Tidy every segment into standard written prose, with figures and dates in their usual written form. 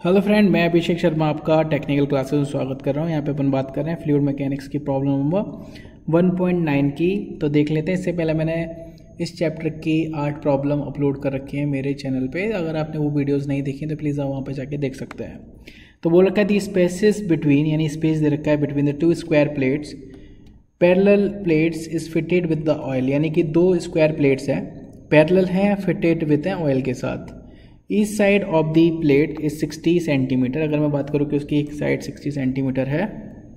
Hello friend, मैं अभिषेक शर्मा आपका technical classes में स्वागत कर रहा हूँ। यहाँ पे अपन बात कर रहे हैं फ्लूइड मैकेनिक्स की प्रॉब्लम नंबर 1.9 की। तो देख लेते हैं। इससे पहले मैंने इस चैप्टर की 8 प्रॉब्लम अपलोड कर रखी है मेरे चैनल पे। अगर आपने वो वीडियोस नहीं देखी तो प्लीज़ आप वहाँ पे जाके देख सकते हैं। तो बोल रखा है दी स्पेसिस बिटवीन, यानी स्पेस दे रखा है between the 2 square plates parallel plates is fitted with the oil, यानी कि 2 स्क्वायर प्लेट्स हैं, पैरेलल हैं, फिटेड विद ऑयल के साथ। Each side of the plate is 60 centimetre. अगर मैं बात करूँ कि उसकी एक साइड 60 सेंटीमीटर है,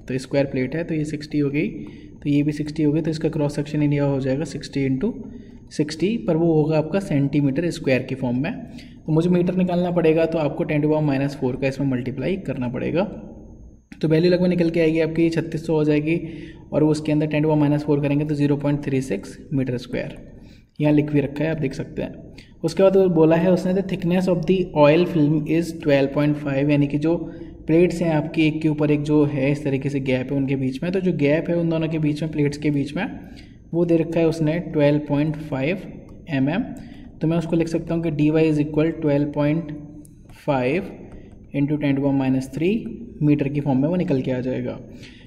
तो स्क्वायर प्लेट है तो ये 60 हो गई, तो ये भी 60 हो गई, तो इसका क्रॉस सेक्शन एरिया हो जाएगा 60 इंटू 60, पर वो होगा आपका सेंटीमीटर स्क्वायर की फॉर्म में। तो मुझे मीटर निकालना पड़ेगा, तो आपको 10⁻⁻4 का इसमें मल्टीप्लाई करना पड़ेगा। तो वैल्यू लगभग निकल के आएगी आपकी 3600 हो जाएगी, और वो उसके अंदर 10⁻⁻4 करेंगे तो 0.36 मीटर स्क्वायर यहाँ लिख भी रखा है, आप देख सकते हैं। उसके बाद वो बोला है उसने the thickness of the oil film is 12.5, यानी कि जो प्लेट्स हैं आपकी एक के ऊपर एक जो है इस तरीके से गैप है उनके बीच में, तो जो गैप है उन दोनों के बीच में, प्लेट्स के बीच में, वो दे रखा है उसने 12.5 mm। तो मैं उसको लिख सकता हूँ कि dy is equal 12.5 into 10⁻³ metre की फॉर्म में वो निकल के आ जाएगा।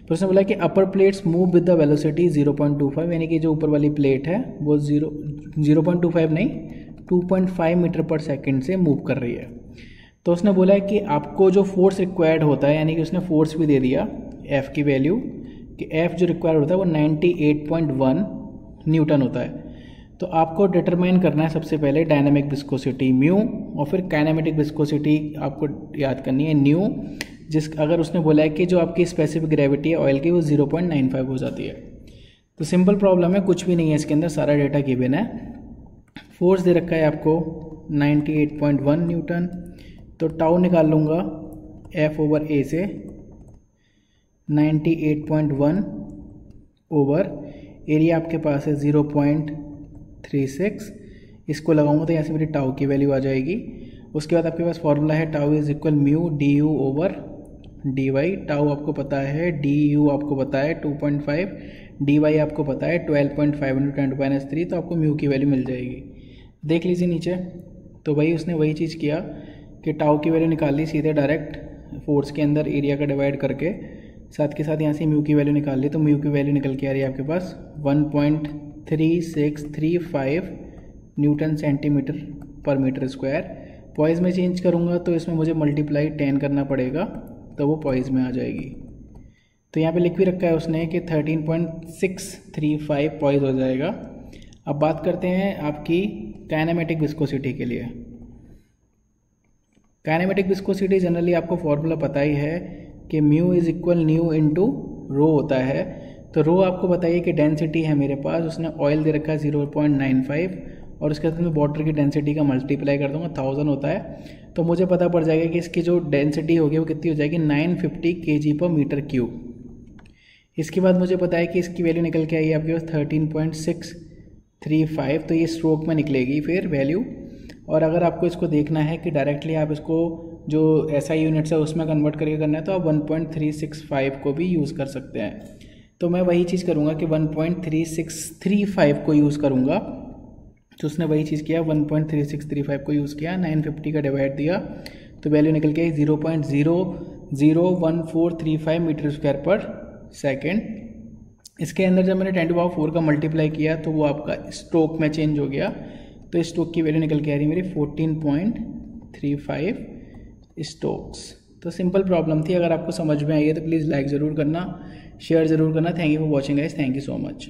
तो उसने बोला कि upper plates move with the velocity 0.25, यानी कि जो ऊपर वाली प्लेट है वो 0.25 नहीं 2.5 मीटर पर सेकंड से मूव कर रही है। तो उसने बोला है कि आपको जो फोर्स रिक्वायर्ड होता है, यानी कि उसने फोर्स भी दे दिया F की वैल्यू, कि F जो रिक्वायर्ड होता है वो 98.1 न्यूटन होता है। तो आपको डिटरमाइन करना है सबसे पहले डायनामिक विस्कोसिटी म्यू, और फिर काइनेमेटिक विस्कोसिटी आपको याद करनी है न्यू। अगर उसने बोला है कि जो आपकी स्पेसिफिक ग्रेविटी है ऑयल की वो 0.95 हो जाती है। तो सिंपल प्रॉब्लम है, कुछ भी नहीं है इसके अंदर, सारा डेटा गिवन है। फोर्स दे रखा है आपको 98.1 न्यूटन, तो टाउ निकाल लूँगा F/A से 98.1 ओवर एरिया आपके पास है 0.36, इसको लगाऊंगा तो यहाँ से मेरी टाउ की वैल्यू आ जाएगी। उसके बाद आपके पास फॉर्मूला है tau is equal mu du over dy। Tau आपको पता है, du आपको पता है 2.5, dy आपको पता है 12.5 इंटू 10⁻³ तो आपको म्यू की वैल्यू मिल जाएगी। देख लीजिए नीचे, तो उसने वही चीज़ किया कि टाउ की वैल्यू निकाल ली सीधे डायरेक्ट फोर्स के अंदर एरिया का डिवाइड करके, साथ के साथ यहाँ से म्यू की वैल्यू निकाल ली, तो म्यू की वैल्यू निकल के आ रही है आपके पास 1.3635 न्यूटन सेंटीमीटर पर मीटर स्क्वायर। पॉइज में चेंज करूँगा तो इसमें मुझे मल्टीप्लाई 10 करना पड़ेगा, तो वो पॉइज में आ जाएगी। तो यहाँ पे लिख भी रखा है उसने कि 13.635 पॉइज हो जाएगा। अब बात करते हैं आपकी काइनेमेटिक विस्कोसिटी के लिए। काइनेमेटिक विस्कोसिटी जनरली आपको फॉर्मूला पता ही है कि mu is equal new into rho होता है। तो रो आपको बताइए कि डेंसिटी है मेरे पास, उसने ऑयल दे रखा है 0.95, और उसके साथ मैं वाटर की डेंसिटी का मल्टीप्लाई कर दूंगा 1000 होता है, तो मुझे पता पड़ जाएगा कि इसकी जो डेंसिटी होगी वो कितनी हो जाएगी 950 kg पर मीटर क्यूब। इसके बाद मुझे पता है कि इसकी वैल्यू निकल के आई आपके पास 13.635, तो ये स्ट्रोक में निकलेगी फिर वैल्यू। और अगर आपको इसको देखना है कि डायरेक्टली आप इसको जो SI यूनिट्स है उसमें कन्वर्ट करके करना है, तो आप 1.365 को भी यूज़ कर सकते हैं। तो मैं वही चीज़ करूँगा कि 1.3635 को यूज़ करूँगा। तो उसने वही चीज़ किया, 1.3635 को यूज़ किया, 950 का डिवाइड दिया, तो वैल्यू निकल के आई 0.001435 मीटर स्क्वायर पर सेकेंड। इसके अंदर जब मैंने 10⁻⁴ का मल्टीप्लाई किया तो वो आपका स्ट्रोक में चेंज हो गया, तो स्ट्रोक की वैल्यू निकल के आ रही मेरी 14.35 स्ट्रोक्स। तो सिंपल प्रॉब्लम थी। अगर आपको समझ में आई है तो प्लीज़ लाइक ज़रूर करना, शेयर ज़रूर करना। Thank you for watching guys, thank you so much.